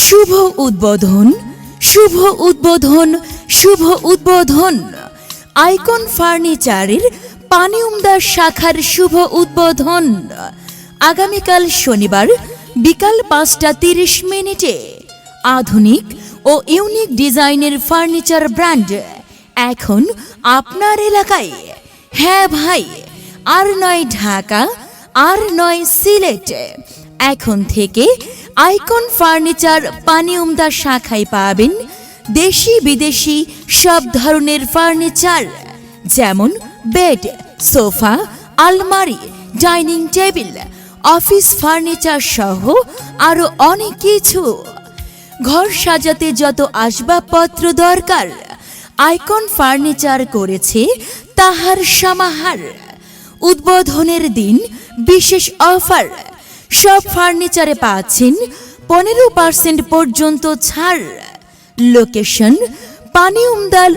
শুভ উদ্বোধন, শুভ উদ্বোধন, শুভ উদ্বোধন। আইকন ফার্নিচারের পানিউমদা শাখার শুভ উদ্বোধন আগামীকাল শনিবার বিকাল 5:30 আধুনিক ও ইউনিক ডিজাইনের ফার্নিচার ব্র্যান্ড এখন আপনার এলাকায়। হ্যাঁ ভাই, আর নয় ঢাকা, আর নয় সিলেট, এখন থেকে আইকন ফার্নিচার পানিউমদা শাখায় পাবেন দেশি বিদেশি সব ধরনের ফার্নিচার, যেমন বেড, সোফা, আলমারি, ডাইনিং টেবিল, অফিস ফার্নিচার সহ আরো অনেক কিছু। ঘর সাজাতে যত আসবাবপত্র দরকার আইকন ফার্নিচার করেছে তাহার সমাহার। উদ্বোধনের দিন বিশেষ অফার, সব ফার্নিচারে পাচ্ছেন 15% পর্যন্ত ছাড়। লোকেশন পানিউমদাল